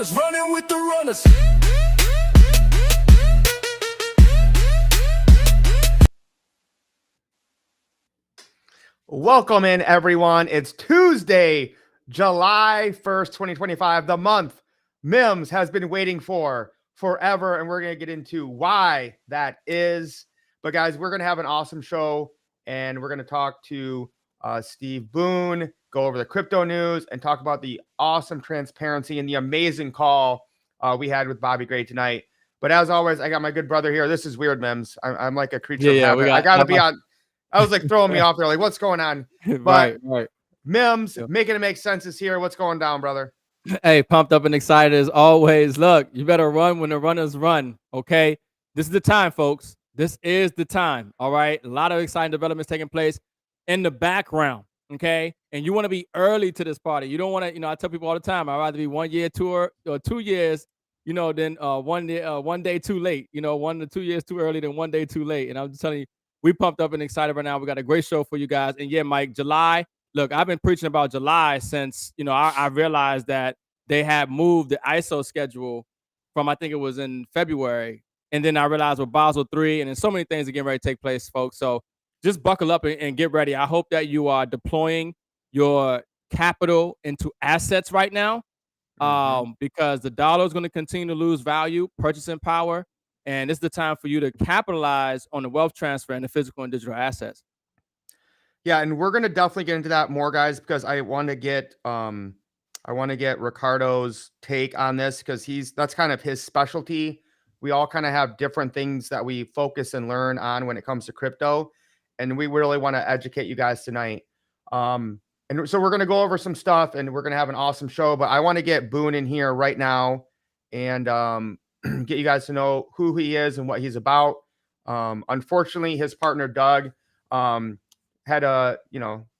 runners, running with the runners. Welcome in, everyone. It's Tuesday, July 1st, 2025, the month M.I.M.S has been waiting for forever, and we're going to get into why that is. But guys, we're going to have an awesome show, and we're going to talk to Steve Boone, go over the crypto news, and talk about the awesome transparency and the amazing call we had with Bobby Gray tonight. But as always, I got my good brother here. This is weird, M.I.M.S. I'm like a creature of habit. I got to be on. I was like throwing me off there, like, what's going on? But right. M.I.M.S, making it make sense is here. What's going down, brother? Hey, pumped up and excited as always. Look, you better run when the runners run, okay? This is the time, folks. This is the time, all right? A lot of exciting developments taking place in the background, okay? And you want to be early to this party. You don't want to, I tell people all the time, I'd rather be 1 year tour or 2 years, than 1 day too late. 1 to 2 years too early than 1 day too late. And I'm just telling you, we pumped up and excited right now. We got a great show for you guys. And yeah, Mike, July. Look, I've been preaching about July since, I realized that they had moved the ISO schedule from, I think it was in February. And then I realized with Basel III and then so many things are getting ready to take place, folks. So just buckle up and get ready. I hope that you are deploying your capital into assets right now, because the dollar is going to continue to lose value, purchasing power. And it's the time for you to capitalize on the wealth transfer and the physical and digital assets. Yeah, and we're gonna definitely get into that more, guys, because I want to get Ricardo's take on this because that's kind of his specialty. We all kind of have different things that we focus and learn on when it comes to crypto, and we really want to educate you guys tonight. And so we're gonna go over some stuff, and we're gonna have an awesome show. But I want to get Boone in here right now, and get you guys to know who he is and what he's about. Unfortunately, his partner Doug had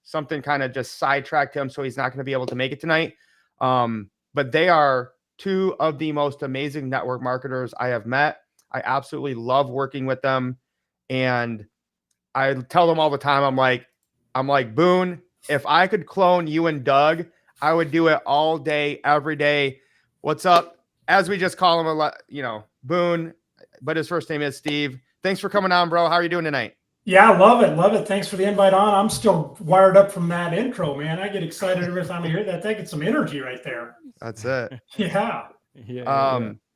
something kind of just sidetracked him, so he's not going to be able to make it tonight. But they are two of the most amazing network marketers I have met. I absolutely love working with them, and I tell them all the time, I'm like Boone, if I could clone you and Doug, I would do it all day, every day. What's up? As we just call him, Boone, but his first name is Steve. Thanks for coming on, bro. How are you doing tonight? Yeah, love it. Thanks for the invite on. I'm still wired up from that intro, man. I get excited every time I hear that. That gets some energy right there. That's it. Yeah.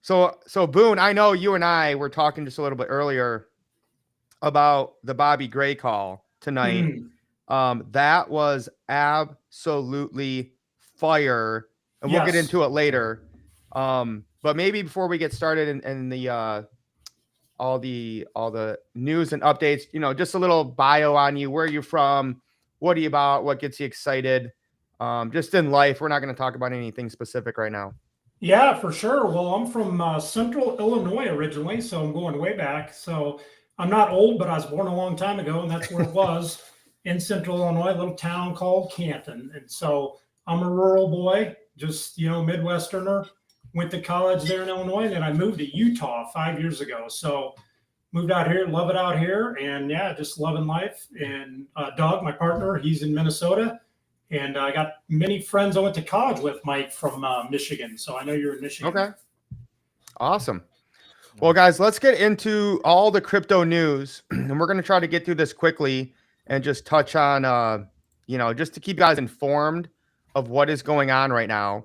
So Boone, I know you and I were talking just a little bit earlier about the Bobby Gray call tonight. That was absolutely fire, and we'll get into it later. But maybe before we get started in the all the news and updates, just a little bio on you. Where are you from? What are you about? What gets you excited? Just in life. We're not going to talk about anything specific right now. Yeah, for sure. Well, I'm from Central Illinois originally, so I'm going way back. So I'm not old, but I was born a long time ago, and that's where it was in Central Illinois, a little town called Canton. And so I'm a rural boy, just, Midwesterner. Went to college there in Illinois, and then I moved to Utah 5 years ago. So moved out here, love it out here, and yeah, just loving life. And Doug, my partner, he's in Minnesota, and I got many friends I went to college with, Mike, from Michigan. So I know you're in Michigan. Okay, awesome. Well, guys, let's get into all the crypto news, and we're going to try to get through this quickly and just touch on, just to keep you guys informed of what is going on right now.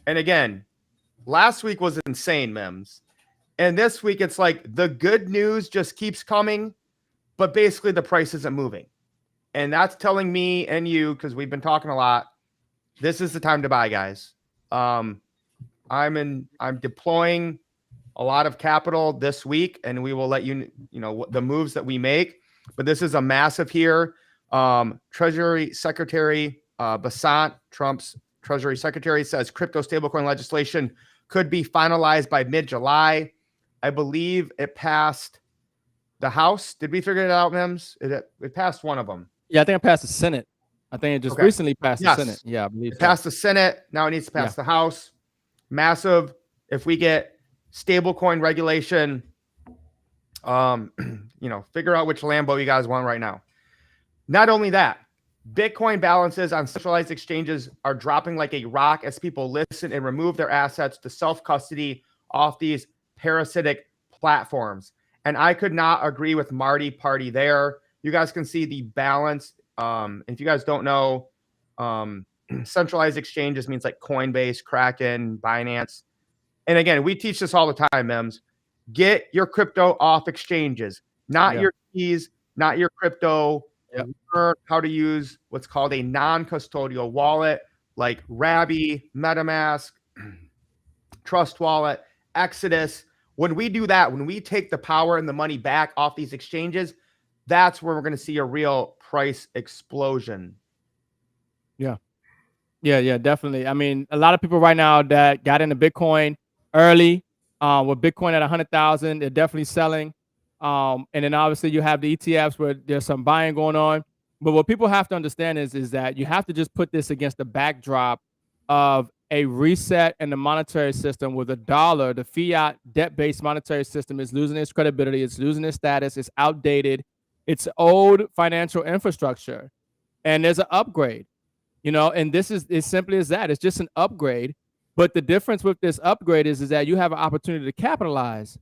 And again, last week was insane, M.I.M.S. And this week, it's like the good news just keeps coming, but basically the price isn't moving. And that's telling me and you, because we've been talking a lot, this is the time to buy, guys. I'm deploying a lot of capital this week, and we will let you know the moves that we make. But this is a massive here. Treasury Secretary Basant, Trump's Treasury Secretary, says crypto stablecoin legislation could be finalized by mid-July. I believe it passed the House. Did we figure it out, M.I.M.S? It passed one of them. Yeah, I think it passed the Senate. I think it just recently passed the Senate. Yeah, I believe it passed the Senate. Now it needs to pass the House. Massive. If we get stablecoin regulation, figure out which Lambo you guys want right now. Not only that, Bitcoin balances on centralized exchanges are dropping like a rock as people listen and remove their assets to self-custody off these parasitic platforms. And I could not agree with Marty Party there. You guys can see the balance. If you guys don't know, centralized exchanges means like Coinbase, Kraken, Binance. And again, we teach this all the time, Mims. Get your crypto off exchanges, not your keys, not your crypto. Yep. Learn how to use what's called a non-custodial wallet like Rabby, MetaMask, Trust Wallet, Exodus. When we do that, when we take the power and the money back off these exchanges, that's where we're going to see a real price explosion. Yeah, definitely. I mean, a lot of people right now that got into Bitcoin early, with Bitcoin at 100,000, they're definitely selling. And then obviously you have the ETFs where there's some buying going on. But what people have to understand is that you have to just put this against the backdrop of a reset in the monetary system with the dollar. The fiat debt-based monetary system is losing its credibility. It's losing its status. It's outdated. It's old financial infrastructure. And there's an upgrade. And this is as simply as that. It's just an upgrade. But the difference with this upgrade is that you have an opportunity to capitalize.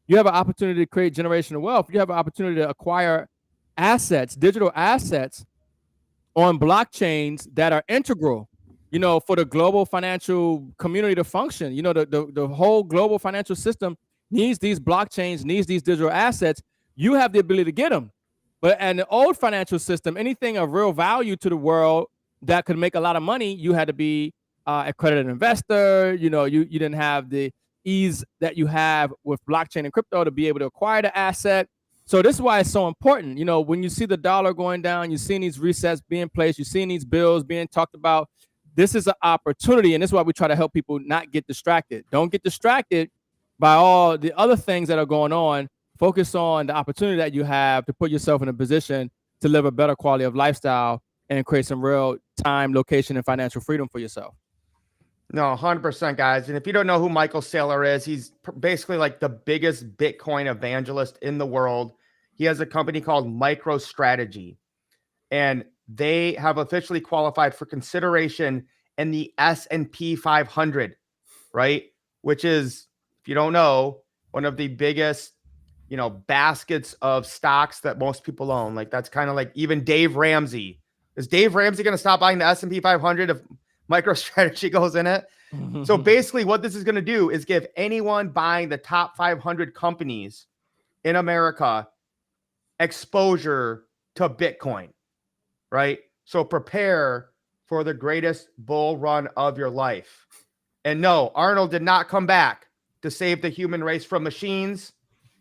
You have an opportunity to create generational wealth. You have an opportunity to acquire assets, digital assets on blockchains that are integral, for the global financial community to function. The whole global financial system needs these blockchains, needs these digital assets. You have the ability to get them. But in the old financial system, anything of real value to the world that could make a lot of money, you had to be accredited investor. You didn't have the ease that you have with blockchain and crypto to be able to acquire the asset. So this is why it's so important. When you see the dollar going down, you're seeing these resets being placed, you're seeing these bills being talked about. This is an opportunity, and this is why we try to help people not get distracted. Don't get distracted by all the other things that are going on. Focus on the opportunity that you have to put yourself in a position to live a better quality of lifestyle and create some real time, location, and financial freedom for yourself. No, 100%, guys. And if you don't know who Michael Saylor is, he's basically like the biggest Bitcoin evangelist in the world. He has a company called MicroStrategy, and they have officially qualified for consideration in the S&P 500, right? Which is, if you don't know, one of the biggest, baskets of stocks that most people own. Like that's kind of like even Dave Ramsey. Is Dave Ramsey going to stop buying the S&P 500 if MicroStrategy goes in it? So basically what this is going to do is give anyone buying the top 500 companies in America exposure to Bitcoin, right? So prepare for the greatest bull run of your life. And no, Arnold did not come back to save the human race from machines.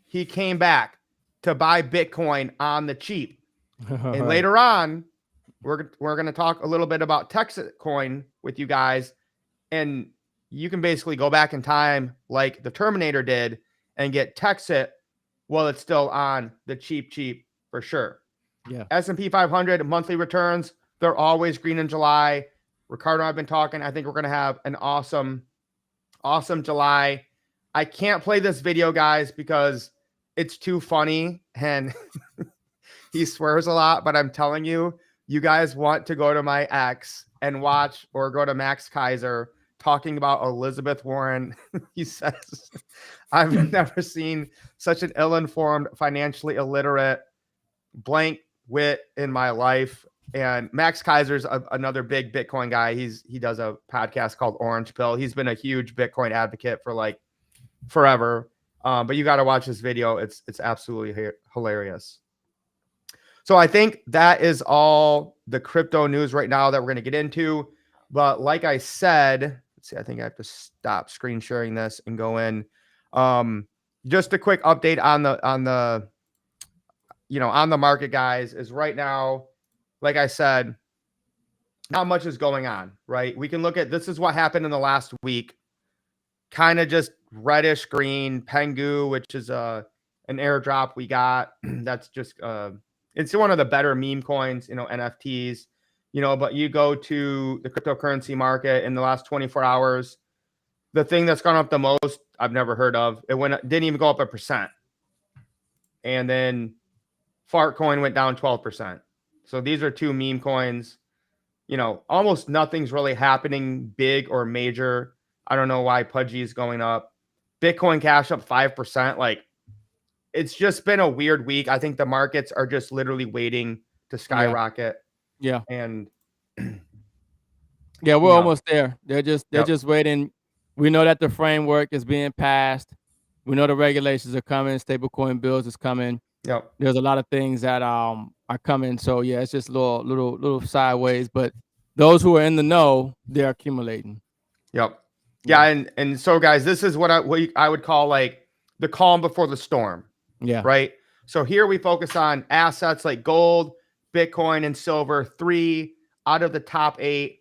He came back to buy Bitcoin on the cheap. And later on, we're going to talk a little bit about Texit coin with you guys. And you can basically go back in time like the Terminator did and get Texit while it's still on the cheap for sure. Yeah. S&P 500 monthly returns, they're always green in July. Ricardo and I've been talking. I think we're going to have an awesome July. I can't play this video, guys, because it's too funny and he swears a lot, but I'm telling you, you guys want to go to my X and watch, or go to Max Kaiser talking about Elizabeth Warren. He says, I've never seen such an ill-informed, financially illiterate, blank wit in my life. And Max Kaiser's another big Bitcoin guy. He does a podcast called Orange Pill. He's been a huge Bitcoin advocate for like forever. But you got to watch this video. It's absolutely hilarious. So I think that is all the crypto news right now that we're going to get into. But like I said, let's see, I think I have to stop screen sharing this and go in. Just a quick update on the market, guys, is right now, like I said, not much is going on, right? We can look at, this is what happened in the last week. Kind of just reddish green, Pengu, which is an airdrop we got. That's just it's one of the better meme coins, NFTs, but you go to the cryptocurrency market in the last 24 hours, the thing that's gone up the most I've never heard of, didn't even go up 1%. And then Fart coin went down 12%. So these are two meme coins. You know, almost nothing's really happening big or major. I don't know why Pudgy is going up. Bitcoin Cash up 5%. Like, it's just been a weird week. I think the markets are just literally waiting to skyrocket. Yeah. And yeah, we're you know, almost there. They're Yep. just waiting. We know that the framework is being passed. We know the regulations are coming. Stablecoin bills is coming. Yep. There's a lot of things that are coming. So yeah, it's just little sideways. But those who are in the know, they're accumulating. Yep. Yeah, and so guys, this is what I would call like the calm before the storm. Yeah. Right. So here we focus on assets like gold, Bitcoin, and silver. 3 out of the top 8.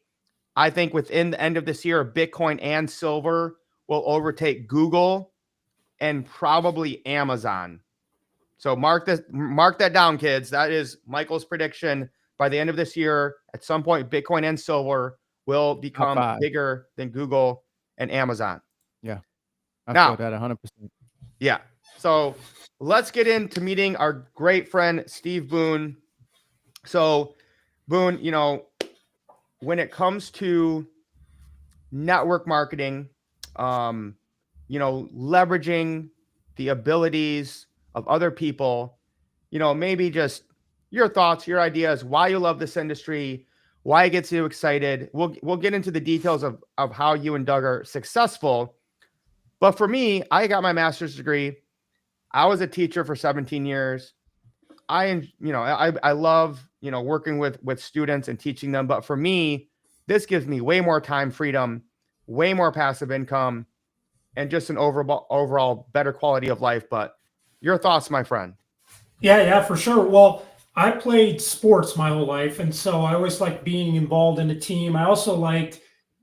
I think within the end of this year, Bitcoin and silver will overtake Google and probably Amazon. So mark that down, kids. That is Michael's prediction. By the end of this year, at some point, Bitcoin and silver will become bigger than Google and Amazon. Yeah. I feel that 100%. Yeah. So let's get into meeting our great friend, Steve Boone. So Boone, you know, when it comes to network marketing, you know, leveraging the abilities of other people, you know, maybe just your thoughts, your ideas, why you love this industry, why it gets you excited. We'll get into the details of how you and Doug are successful. But for me, I got my master's degree. I was a teacher for 17 years. I love, you know, working with students and teaching them. But for me, this gives me way more time freedom, way more passive income, and just an overall better quality of life. But your thoughts, my friend? Yeah, for sure. Well, I played sports my whole life, and so I always liked being involved in a team. I also liked,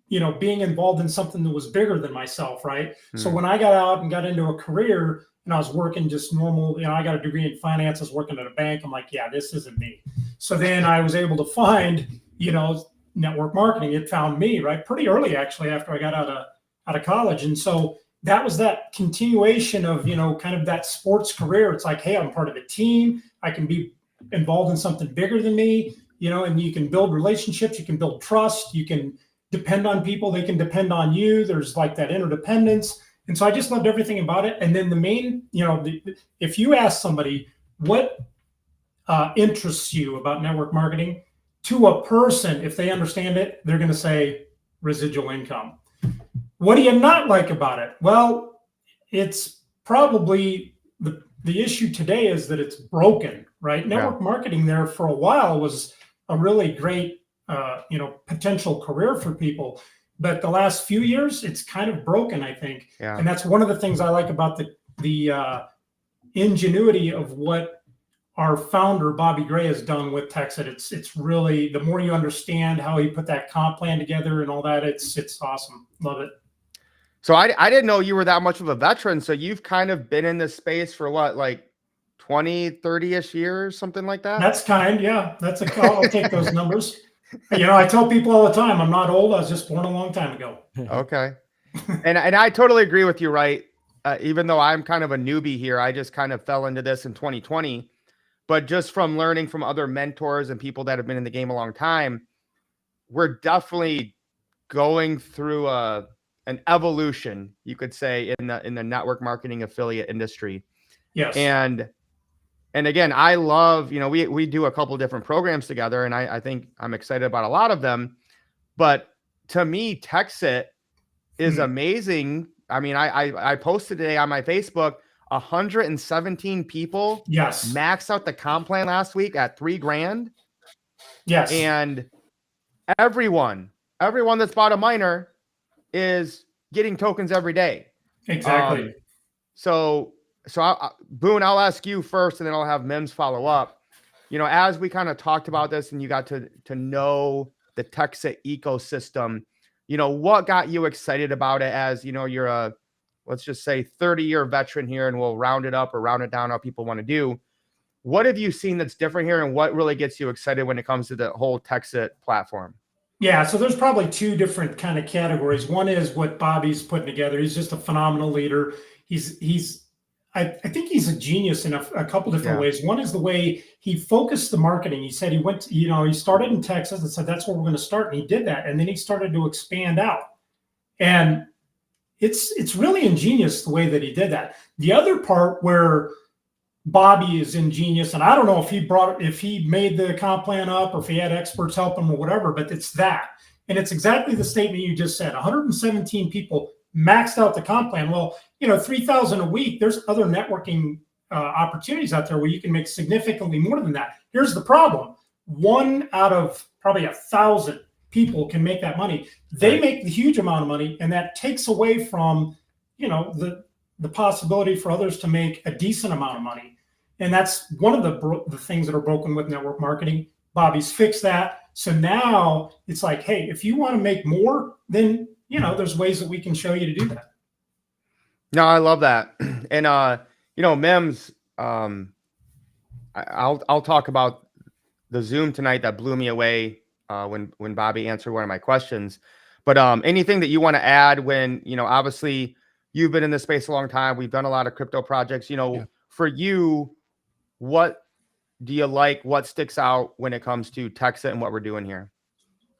you know, being involved in something that was bigger than myself, right? So when I got out and got into a career and I was working just normal, you know, I got a degree in finance, I was working at a bank. I'm like, yeah, this isn't me. So then I was able to find, you know, network marketing. It found me, right? Pretty early, actually, after I got out of college. And so that was that continuation of, you know, kind of that sports career. It's like, hey, I'm part of a team. I can be involved in something bigger than me, you know, and you can build relationships, you can build trust, you can depend on people, they can depend on you. There's like that interdependence. And so I just loved everything about it. And then the main, you know, if you ask somebody what interests you about network marketing, to a person, if they understand it, they're going to say residual income. What do you not like about it? Well, it's probably the issue today is that it's broken, right? Network marketing there for a while was a really great, you know, potential career for people. But the last few years, it's kind of broken, I think. Yeah. And that's one of the things I like about the ingenuity of what our founder, Bobby Gray, has done with Texit. It's really, the more you understand how he put that comp plan together and all that, it's awesome. Love it. So I didn't know you were that much of a veteran. So you've kind of been in this space for what, like 20, 30-ish years, something like that? That's kind, yeah. I'll take those numbers. You know, I tell people all the time, I'm not old. I was just born a long time ago. Okay. And I totally agree with you, right? Even though I'm kind of a newbie here, I just kind of fell into this in 2020. But just from learning from other mentors and people that have been in the game a long time, we're definitely going through an evolution, you could say, in the network marketing affiliate industry. Yes. And again, I love, you know, we do a couple different programs together, and I think I'm excited about a lot of them. But to me, Texit is amazing. I mean, I posted today on my Facebook, 117 people maxed out the comp plan last week at $3,000. Yes. And everyone that's bought a miner is getting tokens every day. Exactly. So Boone, I'll ask you first, and then I'll have M.I.M.S follow up. You know, as we kind of talked about this and you got to know the Texit ecosystem, you know, what got you excited about it? As you know, you're a, let's just say 30-year veteran here, and we'll round it up or round it down how people want to do. What have you seen that's different here, and what really gets you excited when it comes to the whole Texit platform? Yeah, so there's probably two different kind of categories. One is what Bobby's putting together. He's just a phenomenal leader. He's I think he's a genius in a couple different Yeah. ways. One is the way he focused the marketing. He said he went, he started in Texas and said, that's where we're going to start. And he did that. And then he started to expand out. And it's really ingenious the way that he did that. The other part where Bobby is ingenious, and I don't know if he made the comp plan up or if he had experts help him or whatever, but it's that. And it's exactly the statement you just said. 117 people maxed out the comp plan. Well, 3,000 a week, there's other networking opportunities out there where you can make significantly more than that. Here's the problem. One out of probably 1,000 people can make that money. They make the huge amount of money, and that takes away from, the possibility for others to make a decent amount of money. And that's one of the things that are broken with network marketing. Bobby's fixed that. So now it's like, hey, if you want to make more, then, there's ways that we can show you to do that. No, I love that. And, M.I.M.S, I'll talk about the Zoom tonight that blew me away when Bobby answered one of my questions. But anything that you want to add when, obviously you've been in this space a long time. We've done a lot of crypto projects, for you, what do you like? What sticks out when it comes to Texit and what we're doing here?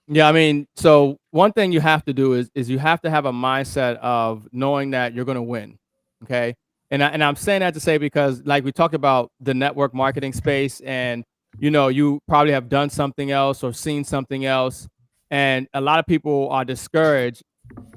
Yeah, I mean, so one thing you have to do is you have to have a mindset of knowing that you're going to win. Okay. And I'm saying that to say, because like we talked about the network marketing space, and you probably have done something else or seen something else. And a lot of people are discouraged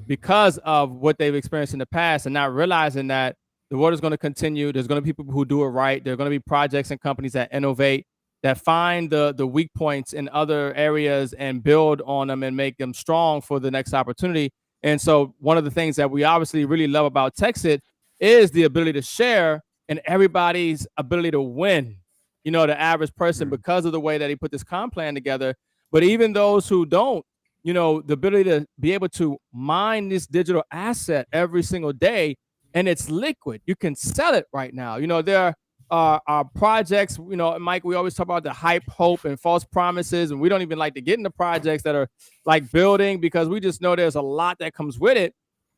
because of what they've experienced in the past and not realizing that the world is going to continue. There's going to be people who do it right. There are going to be projects and companies that innovate, that find the weak points in other areas and build on them and make them strong for the next opportunity. And so one of the things that we obviously really love about Texit is the ability to share and everybody's ability to win, the average person, because of the way that he put this comp plan together. But even those who don't, the ability to be able to mine this digital asset every single day, and it's liquid. You can sell it right now. There are projects, Mike, we always talk about the hype, hope, and false promises, and we don't even like to get into projects that are like building, because we just know there's a lot that comes with it.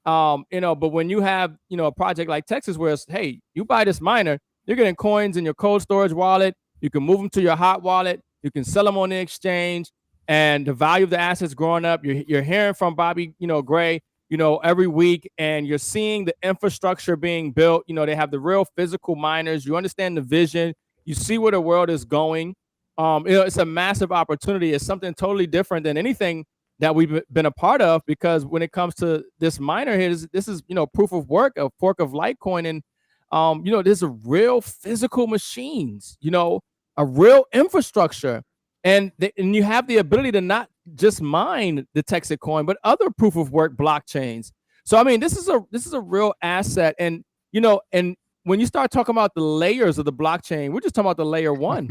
But when you have, a project like Texas, where it's, hey, you buy this miner, you're getting coins in your cold storage wallet. You can move them to your hot wallet. You can sell them on the exchange, and the value of the assets growing up. You're hearing from Bobby, Gray, every week, and you're seeing the infrastructure being built. They have the real physical miners. You understand the vision. You see where the world is going. It's a massive opportunity. It's something totally different than anything that we've been a part of, because when it comes to this miner here, this is proof of work, a fork of Litecoin, and there's a real physical machines, a real infrastructure. And you have the ability to not just mine the Texit coin, but other proof of work blockchains. So I mean, this is a real asset. And and when you start talking about the layers of the blockchain, we're just talking about the layer one.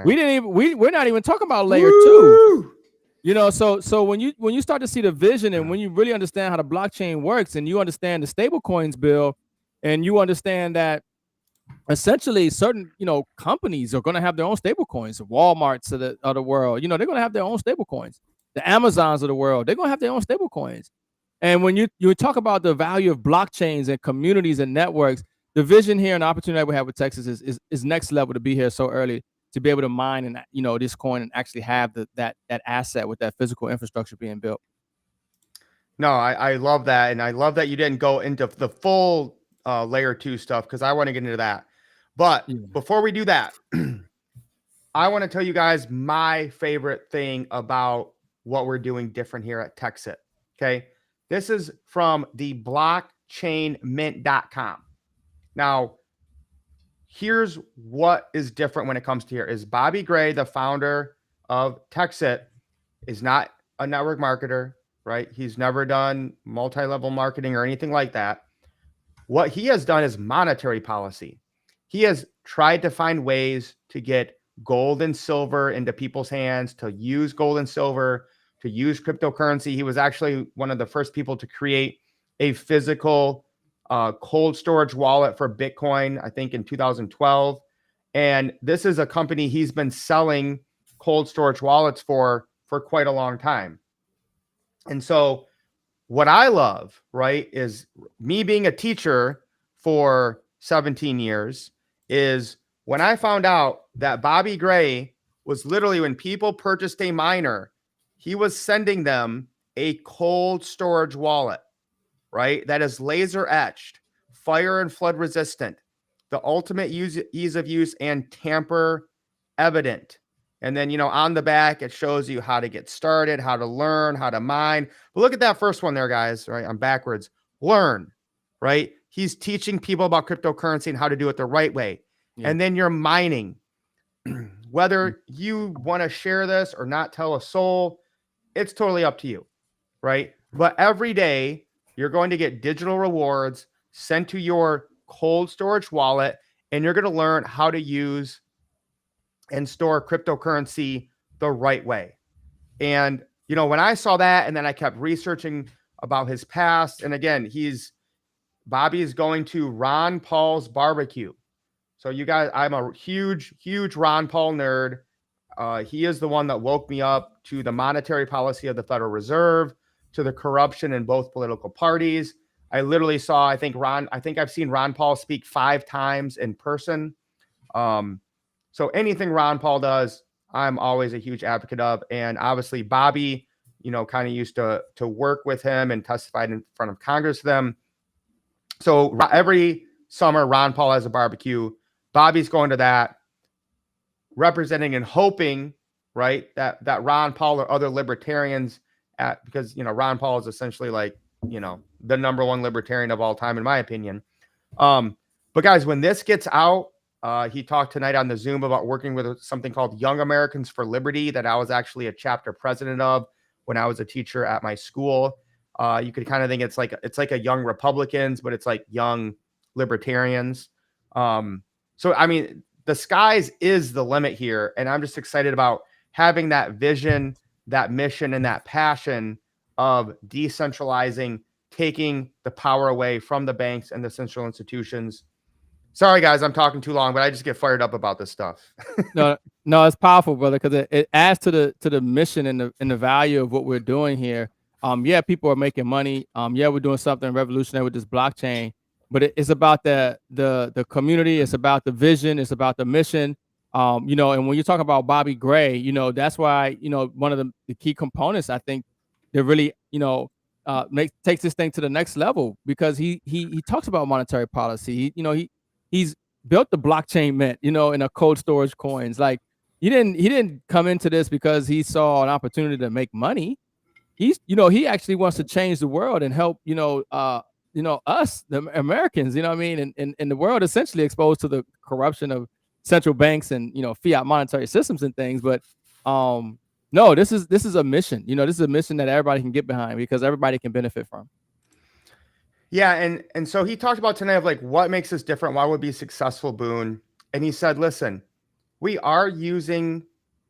We're not even talking about layer two. So when you start to see the vision, and when you really understand how the blockchain works, and you understand the stable coins bill, and you understand that essentially certain companies are going to have their own stable coins. Walmarts of the world, they're going to have their own stable coins. The Amazons of the world, they're going to have their own stable coins. And when you talk about the value of blockchains and communities and networks, the vision here and the opportunity that we have with Texas is next level, to be here so early, to be able to mine and this coin and actually have that asset with that physical infrastructure being built. No, I love that. And I love that you didn't go into the full layer two stuff, because I want to get into that. But before we do that, I want to tell you guys my favorite thing about what we're doing different here at Texit. Okay. This is from the blockchainmint.com. Now, here's what is different when it comes to here is Bobby Gray, the founder of Texit, is not a network marketer, right? He's never done multi-level marketing or anything like that. What he has done is monetary policy. He has tried to find ways to get gold and silver into people's hands, to use gold and silver, to use cryptocurrency. He was actually one of the first people to create a physical cold storage wallet for Bitcoin, I think in 2012. And this is a company he's been selling cold storage wallets for quite a long time. And so what I love, right, is me being a teacher for 17 years is when I found out that Bobby Gray was literally, when people purchased a miner, he was sending them a cold storage wallet, right? That is laser etched, fire and flood resistant, the ultimate ease of use, and tamper evident. And then, on the back, it shows you how to get started, how to learn, how to mine. But look at that first one there, guys, right? I'm backwards. Learn, right? He's teaching people about cryptocurrency and how to do it the right way. Yeah. And then you're mining. Whether you want to share this or not tell a soul, it's totally up to you, right? But every day you're going to get digital rewards sent to your cold storage wallet, and you're going to learn how to use and store cryptocurrency the right way. And, when I saw that, and then I kept researching about his past, and again, Bobby is going to Ron Paul's barbecue. So you guys, I'm a huge, huge Ron Paul nerd. He is the one that woke me up to the monetary policy of the Federal Reserve, to the corruption in both political parties. I literally saw, I think I've seen Ron Paul speak 5 times in person. So anything Ron Paul does, I'm always a huge advocate of. And obviously Bobby, kind of used to work with him and testified in front of Congress with them. So every summer, Ron Paul has a barbecue. Bobby's going to that, representing and hoping, right, that Ron Paul or other libertarians, because Ron Paul is essentially like the #1 libertarian of all time, in my opinion. But guys, when this gets out, he talked tonight on the Zoom about working with something called Young Americans for Liberty that I was actually a chapter president of when I was a teacher at my school. You could kind of think it's like a Young Republicans, but it's like young libertarians. So, I mean, the skies is the limit here. And I'm just excited about having that vision, that mission, and that passion of decentralizing, taking the power away from the banks and the central institutions. Sorry, guys, I'm talking too long, but I just get fired up about this stuff. No, it's powerful, brother, because it adds to the mission and the value of what we're doing here. Yeah, people are making money. Yeah, we're doing something revolutionary with this blockchain, but it's about the community. It's about the vision. It's about the mission. And when you talk about Bobby Gray, that's why one of the key components, I think, that really takes this thing to the next level, because he talks about monetary policy. He's built the blockchain mint, in a cold storage coins. Like he didn't come into this because he saw an opportunity to make money. He actually wants to change the world and help, us, the Americans, and the world essentially exposed to the corruption of central banks and, fiat monetary systems and things. But no, this is a mission, this is a mission that everybody can get behind, because everybody can benefit from. Yeah. And so he talked about tonight of like, what makes us different? Why would we be successful, Boone? And he said, listen, we are using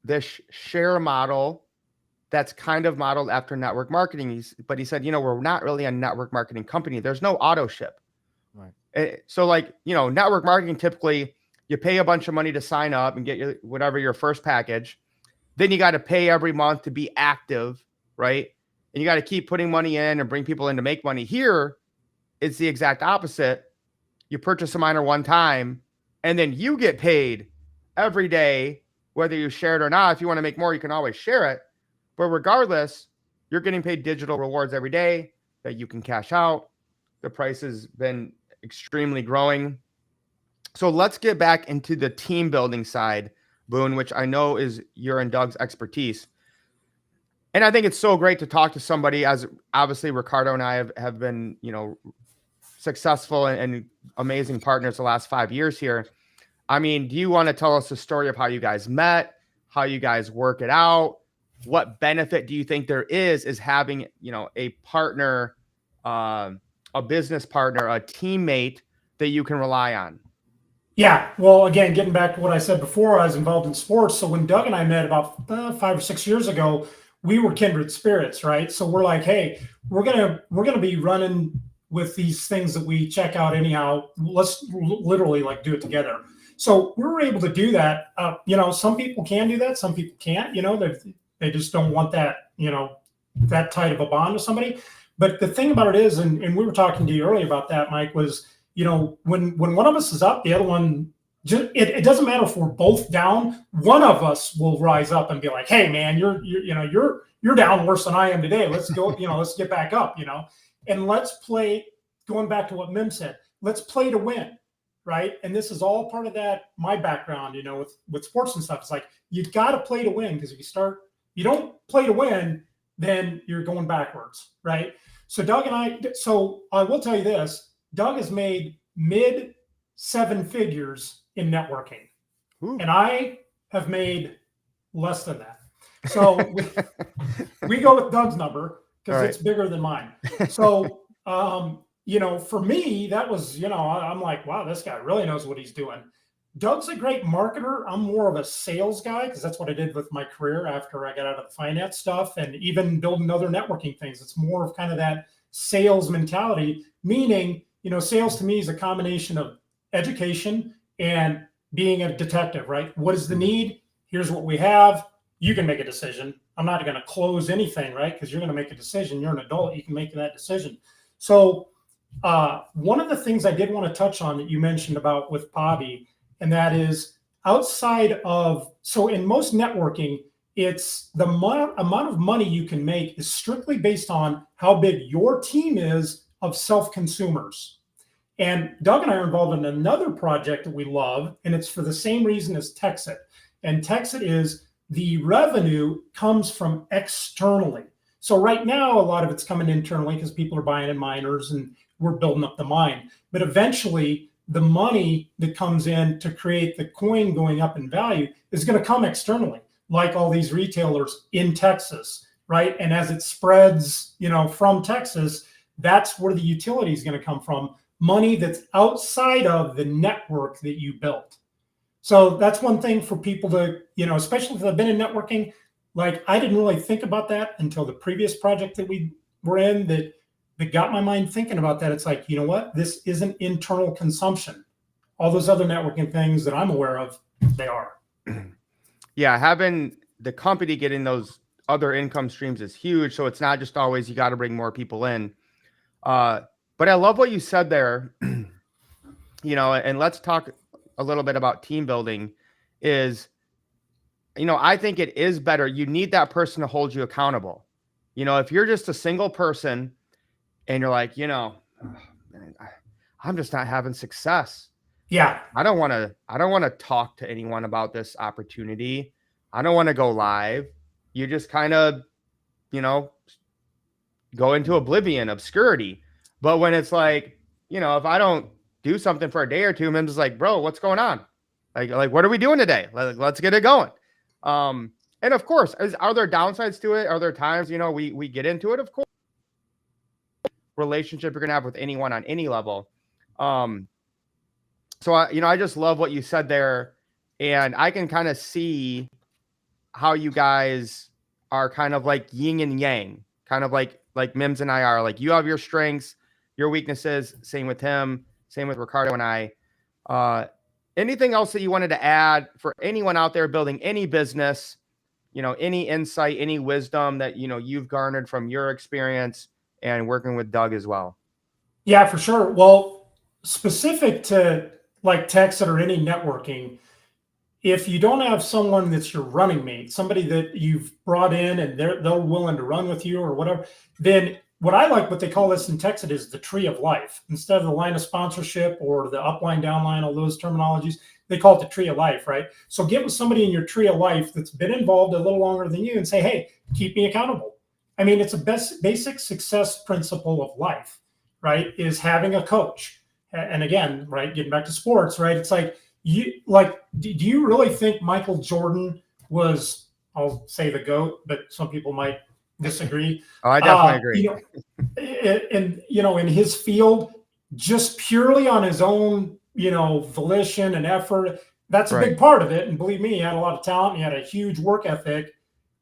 this share model that's kind of modeled after network marketing. But he said, we're not really a network marketing company. There's no auto ship. Right. So like, network marketing, typically you pay a bunch of money to sign up and get your first package. Then you got to pay every month to be active, right? And you got to keep putting money in and bring people in to make money. Here, it's the exact opposite. You purchase a miner one time, and then you get paid every day, whether you share it or not. If you want to make more, you can always share it. But regardless, you're getting paid digital rewards every day that you can cash out. The price has been extremely growing. So let's get back into the team building side, Boone, which I know is your and Doug's expertise. And I think it's so great to talk to somebody, as obviously Ricardo and I have been, successful and amazing partners the last 5 years here. I mean, do you want to tell us the story of how you guys met, how you guys work it out? What benefit do you think there is having, a partner, a business partner, a teammate that you can rely on? Yeah, well, again, getting back to what I said before, I was involved in sports. So when Doug and I met about 5 or 6 years ago, we were kindred spirits, right? So we're like, hey, we're gonna be running with these things that we check out anyhow. Let's literally like do it together. So we were able to do that. Some people can do that, some people can't. They just don't want that, that tight of a bond with somebody. But the thing about it is, and we were talking to you earlier about that, Mike, was when one of us is up, the other one, it doesn't matter if we're both down. One of us will rise up and be like, "Hey, man, you're down worse than I am today. Let's go, let's get back up, and let's play." Going back to what M.I.M said, let's play to win, right? And this is all part of that. My background, with sports and stuff, it's like you got to play to win, because if you don't play to win, then you're going backwards, right? So I will tell you this: Doug has made mid 7 figures in networking. Ooh. And I have made less than that. So we go with Doug's number because it's bigger than mine. So, for me, that was, I'm like, wow, this guy really knows what he's doing. Doug's a great marketer. I'm more of a sales guy, because that's what I did with my career after I got out of the finance stuff, and even building other networking things. It's more of kind of that sales mentality, meaning, sales to me is a combination of education and being a detective, right? What is the need? Here's what we have. You can make a decision. I'm not going to close anything, right? Because you're going to make a decision. You're an adult. You can make that decision. So one of the things I did want to touch on that you mentioned about with Bobby, and that is so in most networking, it's the amount of money you can make is strictly based on how big your team is of self-consumers. And Doug and I are involved in another project that we love, and it's for the same reason as Texit. And Texit is the revenue comes from externally. So right now, a lot of it's coming internally because people are buying in miners and we're building up the mine. But eventually, the money that comes in to create the coin going up in value is going to come externally, like all these retailers in Texas, right? And as it spreads, from Texas, that's where the utility is going to come from. Money that's outside of the network that you built. So that's one thing for people to, especially if they've been in networking. Like, I didn't really think about that until the previous project that we were in that got my mind thinking about that. It's like, you know what? This isn't internal consumption. All those other networking things that I'm aware of, they are. Yeah, having the company getting those other income streams is huge. So it's not just always you got to bring more people in. But I love what you said there, and let's talk a little bit about team building is, I think it is better. You need that person to hold you accountable. If you're just a single person and you're like, man, I'm just not having success. Yeah. I don't want to talk to anyone about this opportunity. I don't want to go live. You just kind of, go into oblivion, obscurity. But when it's like, if I don't do something for a day or two, I'm just like, bro, what's going on? Like, what are we doing today? Let's get it going. And of course, are there downsides to it? Are there times, we get into it? Of course, relationship you're going to have with anyone on any level. So I just love what you said there, and I can kind of see how you guys are kind of like yin and yang, kind of like M.I.M.S and I are. Like, you have your strengths, your weaknesses. Same with him. Same with Ricardo and I. Anything else that you wanted to add for anyone out there building any business? Any insight, any wisdom that you've garnered from your experience and working with Doug as well? Yeah, for sure. Well, specific to like Texit or any networking, if you don't have someone that's your running mate, somebody that you've brought in and they're willing to run with you or whatever, then what I like, what they call this in Texit, is the tree of life. Instead of the line of sponsorship or the upline, downline, all those terminologies, they call it the tree of life, right? So get with somebody in your tree of life that's been involved a little longer than you and say, hey, keep me accountable. I mean, it's a basic success principle of life, right? Is having a coach. And again, right, getting back to sports, right? It's like, do you really think Michael Jordan was, I'll say the GOAT, but some people might disagree. Oh, I definitely agree. In his field, just purely on his own, volition and effort, that's a big part of it. And believe me, he had a lot of talent. He had a huge work ethic,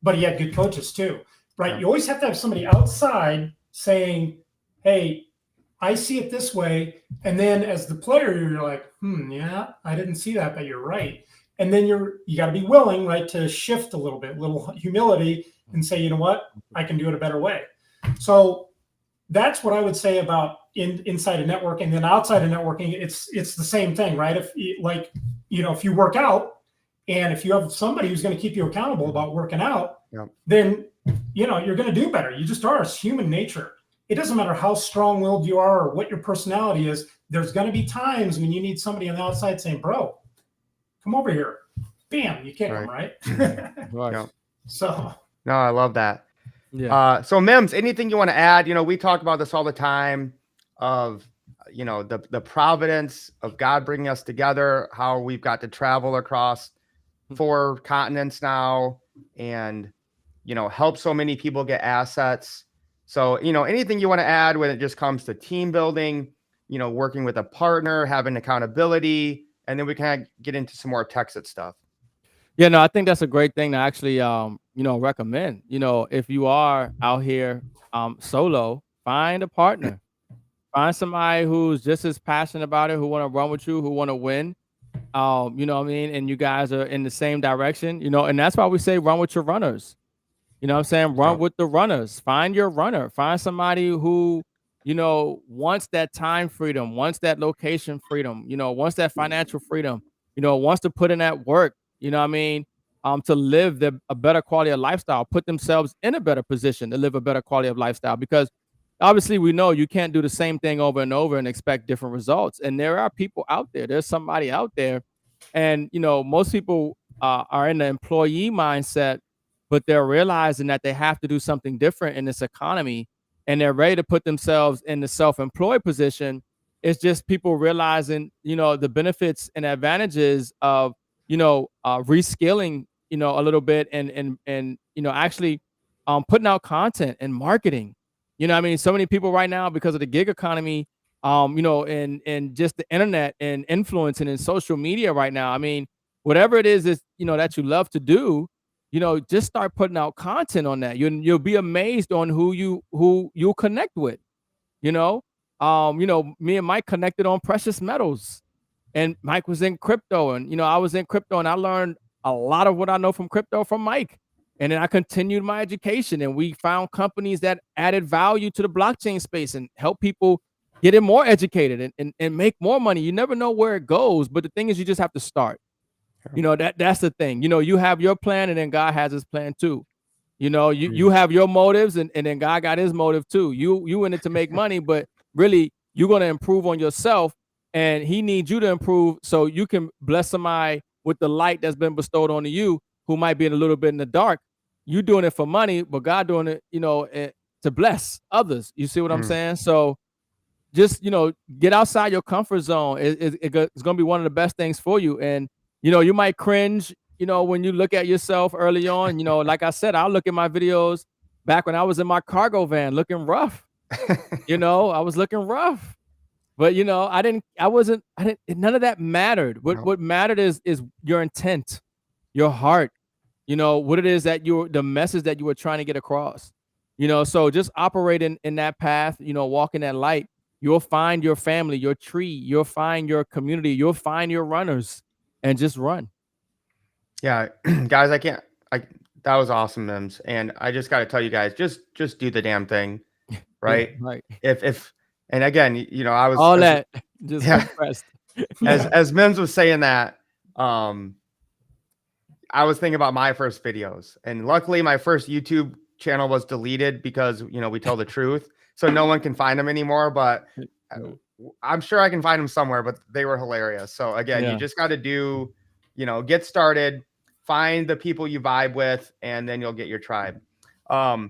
but he had good coaches too, right? Yeah. You always have to have somebody outside saying, hey, I see it this way. And then as the player, you're like, yeah, I didn't see that, but you're right. And then you got to be willing, right, to shift a little bit, little humility, and say, you know what, I can do it a better way. So that's what I would say about inside of networking. Then outside of networking, it's the same thing, right? If if you work out, and if you have somebody who's going to keep you accountable about working out, then you're going to do better. You just are. It's human nature. It doesn't matter how strong-willed you are or what your personality is. There's going to be times when you need somebody on the outside saying, "Bro, come over here." Bam, you kick them, right? Right. So. No, I love that. Yeah. So M.I.M.S, anything you want to add? We talk about this all the time of, the providence of God bringing us together, how we've got to travel across 4 continents now and, help so many people get assets. So, anything you want to add when it just comes to team building, working with a partner, having accountability, and then we can get into some more Texit stuff. Yeah, no, I think that's a great thing to actually, recommend. If you are out here solo, find a partner. Find somebody who's just as passionate about it, who want to run with you, who want to win. You know what I mean? And you guys are in the same direction, and that's why we say run with your runners. You know what I'm saying? Run with the runners. Find your runner. Find somebody who, wants that time freedom, wants that location freedom, wants that financial freedom, wants to put in that work, you know what I mean? To live a better quality of lifestyle, put themselves in a better position to live a better quality of lifestyle. Because obviously we know you can't do the same thing over and over and expect different results. And there are people out there. There's somebody out there. And, most people are in the employee mindset, but they're realizing that they have to do something different in this economy, and they're ready to put themselves in the self-employed position. It's just people realizing, the benefits and advantages of, reskilling, a little bit and actually putting out content and marketing. I mean, so many people right now, because of the gig economy, and just the internet and influencing and social media right now. I mean, whatever it is that you love to do, just start putting out content on that. You'll be amazed on who you'll connect with. Me and Mike connected on precious metals, and Mike was in crypto, and I was in crypto, and I learned a lot of what I know from crypto from Mike. And then I continued my education, and we found companies that added value to the blockchain space and help people get it more educated and make more money. You never know where it goes, but the thing is, you just have to start. That's the thing. You have your plan, and then God has his plan too. You have your motives, and then God got his motive too. You in it to make money, but really you're going to improve on yourself, and he needs you to improve so you can bless somebody with the light that's been bestowed onto you, who might be a little bit in the dark. You doing it for money, but God doing it, to bless others. You see what I'm saying? So just, get outside your comfort zone. It's going to be one of the best things for you. And, you might cringe, when you look at yourself early on. Like I said, I'll look at my videos back when I was in my cargo van looking rough. I was looking rough. But, none of that mattered. What mattered is your intent, your heart, what it is that the message that you were trying to get across. So just operate in that path, walk in that light. You'll find your family, your tree, you'll find your community, you'll find your runners, and just run. Yeah, guys, that was awesome, M.I.M.S. And I just got to tell you guys, just do the damn thing, right? Yeah, right. And again, I was all that just compressed. as M.I.M.S was saying that, I was thinking about my first videos, and luckily my first YouTube channel was deleted because, we tell the truth. So no one can find them anymore, but I'm sure I can find them somewhere, but they were hilarious. So again, you just got to do, get started, find the people you vibe with, and then you'll get your tribe. All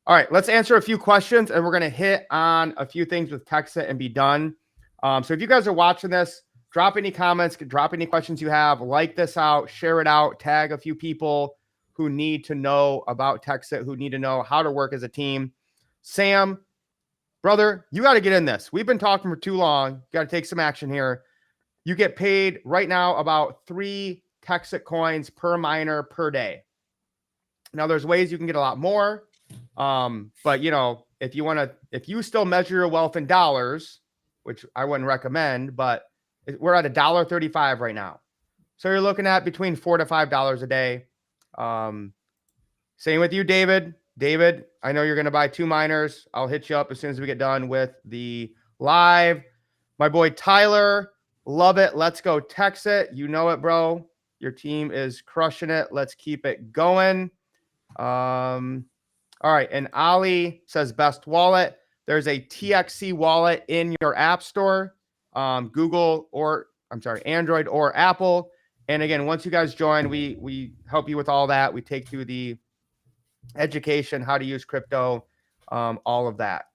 right, let's answer a few questions, and we're going to hit on a few things with Texit and be done. So if you guys are watching this, drop any comments, drop any questions you have, like this out, share it out, tag a few people who need to know about Texit, who need to know how to work as a team. Sam, brother, you got to get in this. We've been talking for too long. You got to take some action here. You get paid right now about 3 Texit coins per miner per day. Now there's ways you can get a lot more. But if you still measure your wealth in dollars, which I wouldn't recommend, but we're at $1.35 right now. So you're looking at between $4 to $5 a day. Same with you, David. David, I know you're going to buy 2 miners. I'll hit you up as soon as we get done with the live. My boy Tyler, love it. Let's go Texit. You know it, bro. Your team is crushing it. Let's keep it going. All right. And Ali says best wallet. There's a TXC wallet in your app store, Google or Android or Apple. And again, once you guys join, we help you with all that. We take through the education, how to use crypto, all of that.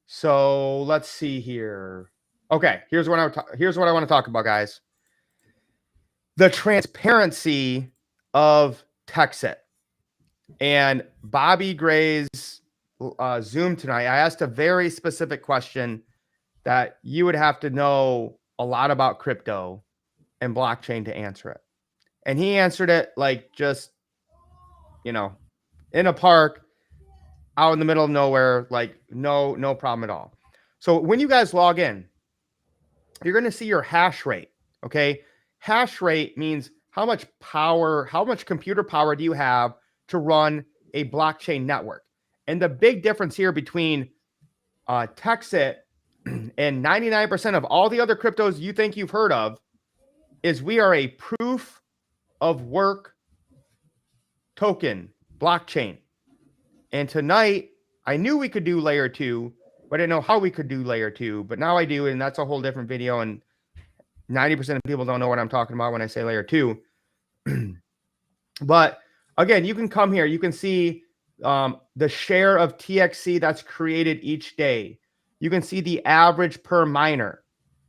So let's see here. Okay, here's what I want to talk about, guys. The transparency of Texit. And Bobby Gray's Zoom tonight, I asked a very specific question that you would have to know a lot about crypto and blockchain to answer it. And he answered it like just, in a park out in the middle of nowhere, like no problem at all. So when you guys log in, you're going to see your hash rate. Okay. Hash rate means how much computer power do you have to run a blockchain network? And the big difference here between Texit and 99% of all the other cryptos you think you've heard of is we are a proof of work token blockchain. And tonight, I knew we could do layer 2, but I didn't know how we could do layer 2. But now I do, and that's a whole different video. And 90% of people don't know what I'm talking about when I say layer 2. But again, you can come here. You can see the share of TXC that's created each day. You can see the average per miner,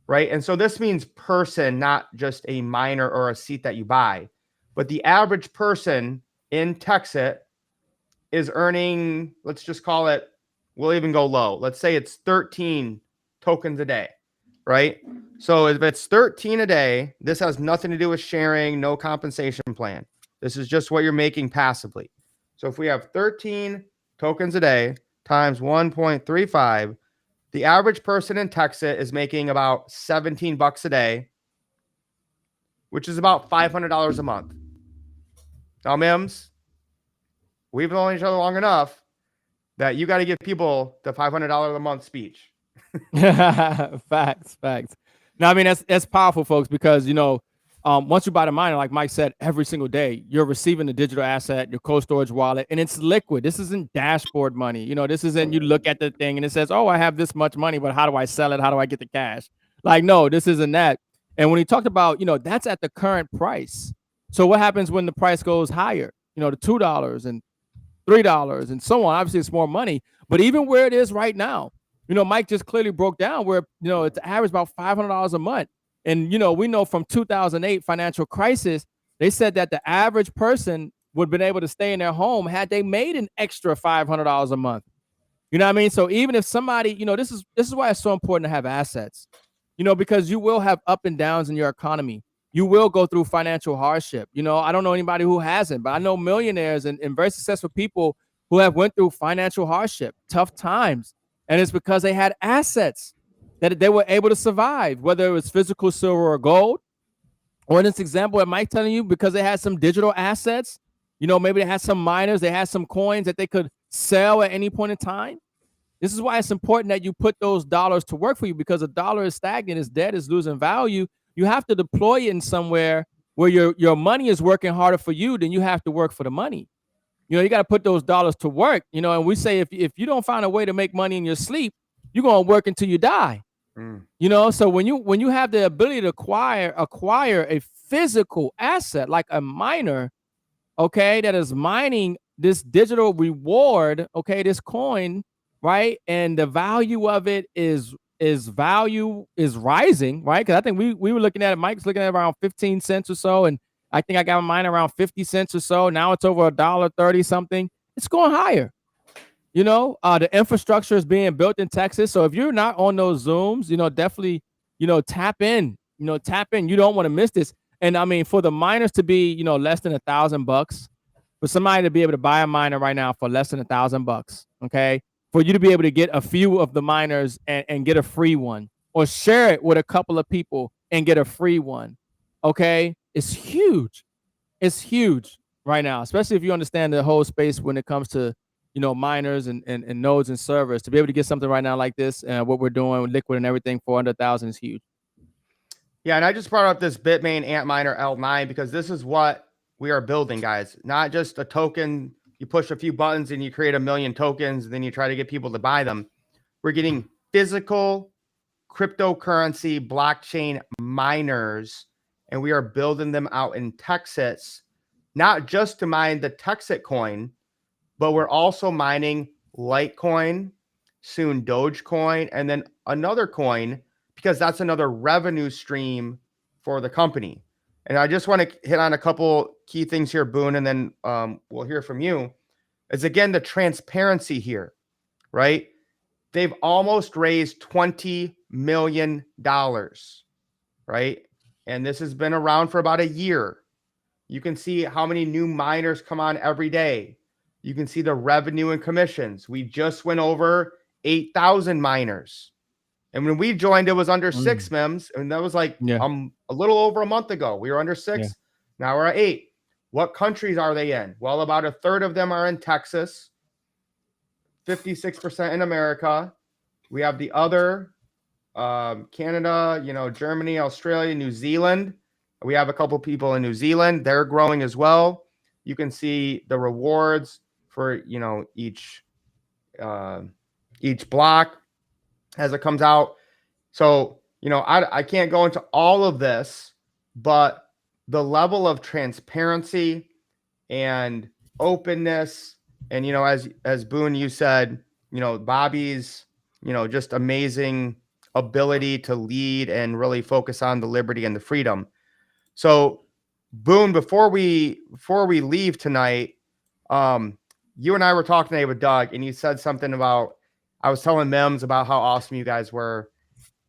right? And so this means person, not just a miner or a seat that you buy. But the average person in Texit is earning, let's just call it, we'll even go low. Let's say it's 13 tokens a day, right? So if it's 13 a day, this has nothing to do with sharing, no compensation plan. This is just what you're making passively. So if we have 13 tokens a day times 1.35, the average person in Texit is making about $17 a day, which is about $500 a month. Now, M.I.M.S, we've known each other long enough that you got to give people the $500 a month speech. Facts. Now, I mean, that's powerful, folks, because, once you buy the miner, like Mike said, every single day, you're receiving the digital asset, your cold storage wallet, and it's liquid. This isn't dashboard money. This isn't you look at the thing and it says, oh, I have this much money, but how do I sell it? How do I get the cash? Like, no, this isn't that. And when he talked about, that's at the current price. So what happens when the price goes higher, to $2 and $3 and so on? Obviously, it's more money. But even where it is right now, Mike just clearly broke down where, it's average about $500 a month. And, we know from 2008 financial crisis, they said that the average person would have been able to stay in their home had they made an extra $500 a month. You know what I mean? So even if somebody, this is why it's so important to have assets, because you will have up and downs in your economy. You will go through financial hardship. I don't know anybody who hasn't, but I know millionaires and very successful people who have went through financial hardship, tough times. And it's because they had assets that they were able to survive, whether it was physical silver or gold, or in this example that Mike telling you, because they had some digital assets, maybe they had some miners, they had some coins that they could sell at any point in time. This is why it's important that you put those dollars to work for you, because a dollar is stagnant, it's dead, it's losing value. You have to deploy it in somewhere where your money is working harder for you than you have to work for the money. You got to put those dollars to work, and we say if you don't find a way to make money in your sleep, you're going to work until you die. So when you have the ability to acquire a physical asset like a miner, okay, that is mining this digital reward, okay, this coin, right, and the value of it is rising, right? Because I think we were looking at it, Mike's looking at around 15 cents or so, and I think I got mine around 50 cents or so. Now it's over $1.30 something. It's going higher. The infrastructure is being built in Texas. So if you're not on those Zooms, definitely, tap in. You don't want to miss this. And I mean, for the miners to be, less than $1,000, for somebody to be able to buy a miner right now for less than $1,000, okay, for you to be able to get a few of the miners and get a free one, or share it with a couple of people and get a free one, okay, it's huge. It's huge right now, especially if you understand the whole space when it comes to miners and nodes and servers. To be able to get something right now like this, what we're doing with Liquid and everything for under 1,000 is huge. Yeah, and I just brought up this Bitmain Antminer L9 because this is what we are building, guys. Not just a token. You push a few buttons and you create 1 million tokens, and then you try to get people to buy them. We're getting physical cryptocurrency blockchain miners, and we are building them out in Texas, not just to mine the Texit coin, but we're also mining Litecoin, soon Dogecoin, and then another coin, because that's another revenue stream for the company. And I just want to hit on a couple key things here, Boone, and then we'll hear from you. Is again the transparency here, right? They've almost raised $20 million, right? And this has been around for about a year. You can see how many new miners come on every day. You can see the revenue and commissions. We just went over 8,000 miners. And when we joined, it was under 6 M.I.M.S. And that was like a little over a month ago. We were under 6. Now we're at 8. What countries are they in? Well, about a third of them are in Texas, 56% in America. We have the other Canada, Germany, Australia, New Zealand. We have a couple people in New Zealand. They're growing as well. You can see the rewards for, each block as it comes out. So, I can't go into all of this, but the level of transparency and openness, and, as Boone, you said, Bobby's, just amazing ability to lead and really focus on the liberty and the freedom. So, Boone, before we leave tonight, you and I were talking today with Doug, and you said something about, I was telling M.I.M.S about how awesome you guys were,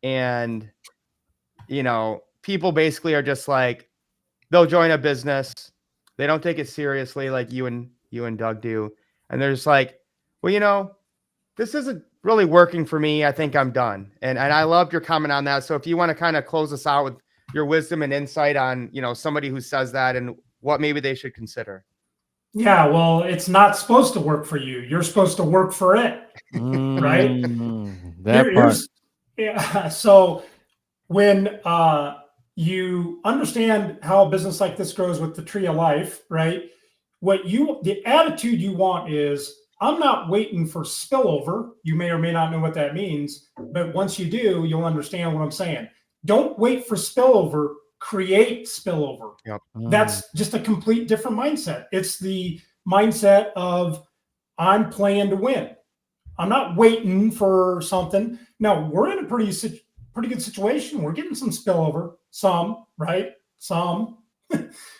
and people basically are just like, they'll join a business, they don't take it seriously like you and Doug do, and they're just like, well, this isn't really working for me. I think I'm done. And I loved your comment on that. So if you want to kind of close us out with your wisdom and insight on, somebody who says that and what maybe they should consider. Yeah, well, it's not supposed to work for you. You're supposed to work for it, right? So when you understand how a business like this goes with the tree of life, right? The attitude you want is, I'm not waiting for spillover. You may or may not know what that means, but once you do, you'll understand what I'm saying. Don't wait for spillover, create spillover. Yep. That's just a complete different mindset. It's the mindset of, I'm playing to win. I'm not waiting for something. Now, we're in a pretty good situation. We're getting some spillover, right? Some.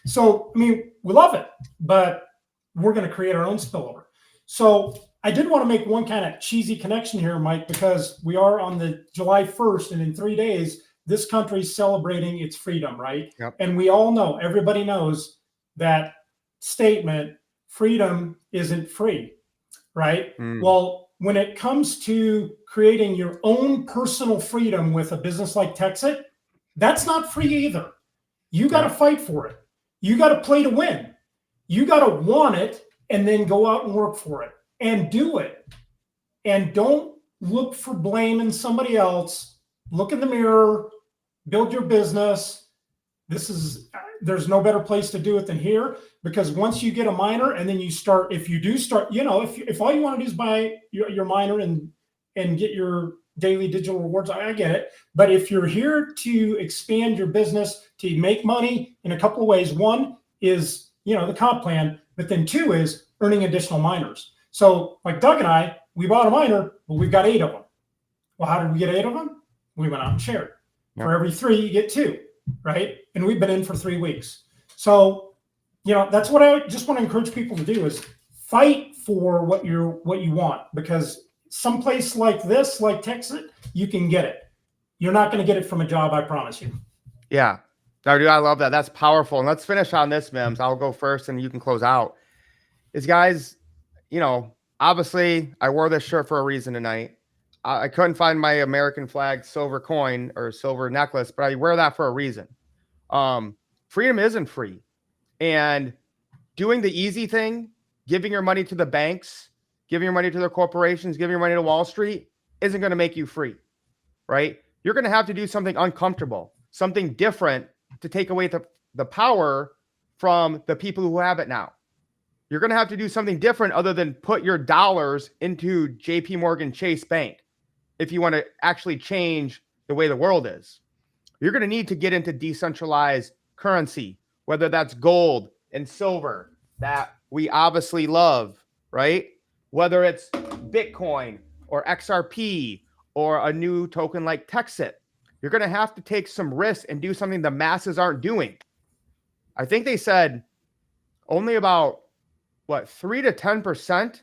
So, we love it, but we're going to create our own spillover. So I did want to make one kind of cheesy connection here, Mike, because we are on the July 1st, and in 3 days, this country's celebrating its freedom, right? Yep. And we all know, everybody knows that statement, freedom isn't free, right? Well, when it comes to creating your own personal freedom with a business like Texit, that's not free either. You got to fight for it. You got to play to win. You got to want it and then go out and work for it and do it. And don't look for blame in somebody else. Look in the mirror, build your business. There's no better place to do it than here, because once you get a miner and then if all you want to do is buy your miner and get your daily digital rewards, I get it. But if you're here to expand your business, to make money in a couple of ways, one is, the comp plan, but then 2 is earning additional miners. So like Doug and I, we bought a miner, but we've got 8 of them. Well, how did we get 8 of them? We went out and shared. Yep. For every 3, you get 2, right? And we've been in for 3 weeks. So, that's what I just want to encourage people to do, is fight for what you want, because someplace like this, like Texas, you can get it. You're not going to get it from a job, I promise you. Yeah. No, dude, I love that. That's powerful. And let's finish on this, M.I.M.S. I'll go first and you can close out. Guys, obviously I wore this shirt for a reason tonight. I couldn't find my American flag silver coin or silver necklace, but I wear that for a reason. Freedom isn't free. And doing the easy thing, giving your money to the banks, giving your money to the corporations, giving your money to Wall Street isn't going to make you free, right? You're going to have to do something uncomfortable, something different to take away the power from the people who have it now. You're going to have to do something different other than put your dollars into JP Morgan Chase Bank if you want to actually change the way the world is. You're going to need to get into decentralized currency, whether that's gold and silver that we obviously love, right? Whether it's Bitcoin or XRP or a new token like Texit. You're going to have to take some risks and do something the masses aren't doing. I think they said only about 3 to 10%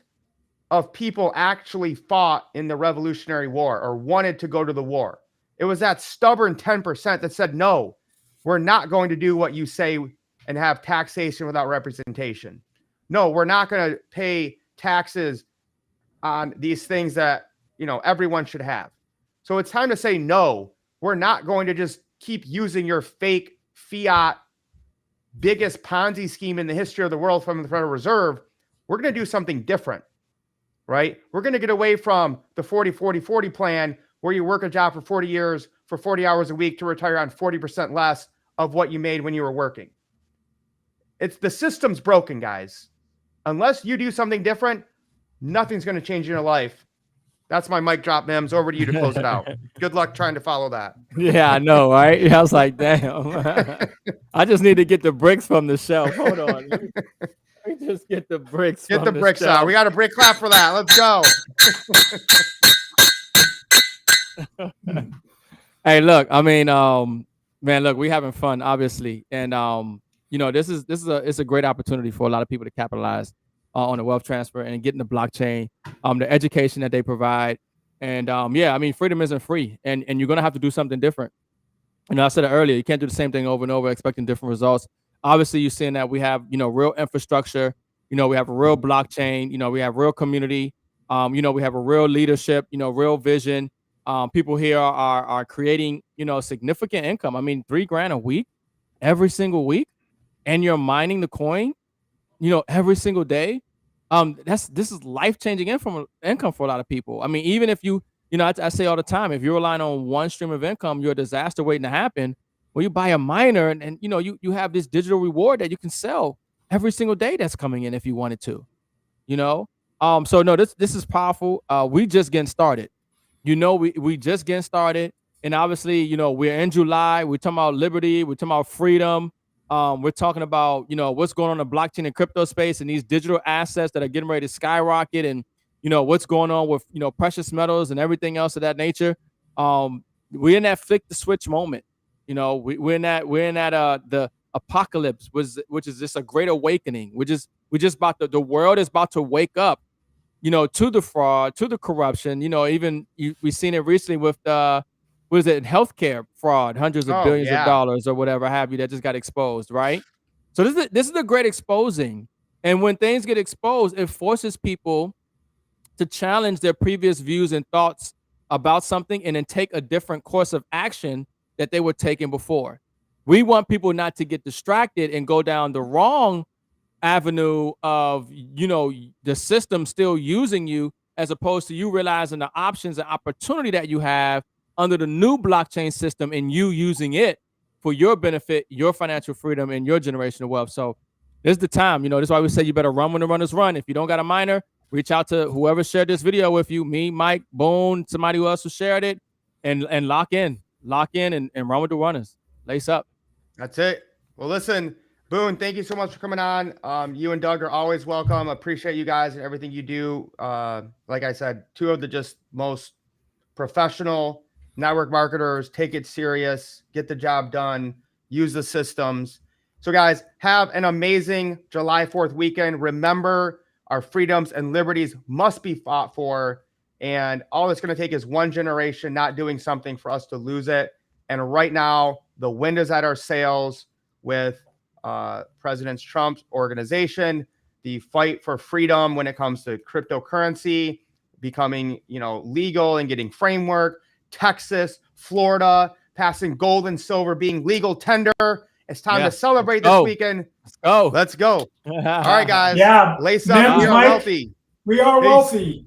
of people actually fought in the Revolutionary War or wanted to go to the war. It was that stubborn 10% that said, no, we're not going to do what you say and have taxation without representation. No, we're not going to pay taxes on these things that, everyone should have. So it's time to say, no, we're not going to just keep using your fake fiat biggest Ponzi scheme in the history of the world from the Federal Reserve. We're going to do something different, right? We're going to get away from the 40-40-40 plan where you work a job for 40 years for 40 hours a week to retire on 40% less of what you made when you were working. It's the system's broken, guys. Unless you do something different, nothing's going to change in your life. That's my mic drop, M.I.M.S. Over to you to close it out. Good luck trying to follow that. Yeah, I know, right? Yeah, I was like, damn. I just need to get the bricks from the shelf. Hold on. Let me just get the bricks. Get the bricks out. We got a brick clap for that. Let's go. Hey, look, I mean, man, look, we're having fun, obviously, and it's a great opportunity for a lot of people to capitalize on the wealth transfer and getting the blockchain, the education that they provide, and I mean, freedom isn't free, and you're gonna have to do something different. I said it earlier, you can't do the same thing over and over expecting different results. Obviously, you're seeing that we have real infrastructure, we have a real blockchain, we have real community, we have a real leadership, real vision. People here are creating significant income. I mean, $3,000 a week, every single week, and you're mining the coin, every single day. This is life-changing income for a lot of people. I mean, even if I say all the time, if you're relying on one stream of income, you're a disaster waiting to happen. Well, you buy a miner and you have this digital reward that you can sell every single day that's coming in if you wanted to, So no, this is powerful. We just getting started. We just getting started. And obviously, we're in July. We're talking about liberty. We're talking about freedom. We're talking about, what's going on in the blockchain and crypto space and these digital assets that are getting ready to skyrocket and, what's going on with, precious metals and everything else of that nature. We're in that flick the switch moment. We're in that the apocalypse, which is just a great awakening. We're just about the world is about to wake up, to the fraud, to the corruption. Even we've seen it recently with healthcare fraud, hundreds of billions of dollars or whatever have you that just got exposed, right? So this is a great exposing. And when things get exposed, it forces people to challenge their previous views and thoughts about something and then take a different course of action that they were taking before. We want people not to get distracted and go down the wrong avenue of, the system still using you, as opposed to you realizing the options and opportunity that you have under the new blockchain system and you using it for your benefit, your financial freedom, and your generational wealth. So this is the time. This is why we say you better run when the runners run. If you don't got a miner, reach out to whoever shared this video with you, me, Mike, Boone, somebody who else who shared it, and lock in and run with the runners. Lace up. That's it. Well, listen, Boone, thank you so much for coming on. You and Doug are always welcome. Appreciate you guys and everything you do. Like I said, two of the just most professional network marketers. Take it serious, get the job done, use the systems. So guys, have an amazing July 4th weekend. Remember, our freedoms and liberties must be fought for. And all it's going to take is one generation not doing something for us to lose it. And right now, the wind is at our sails with President Trump's organization, the fight for freedom when it comes to cryptocurrency becoming, legal and getting framework. Texas, Florida, passing gold and silver, being legal tender. It's time to celebrate this weekend. Let's go. Let's go. All right, guys. Yeah. Lace up. Be healthy. We are Peace. wealthy.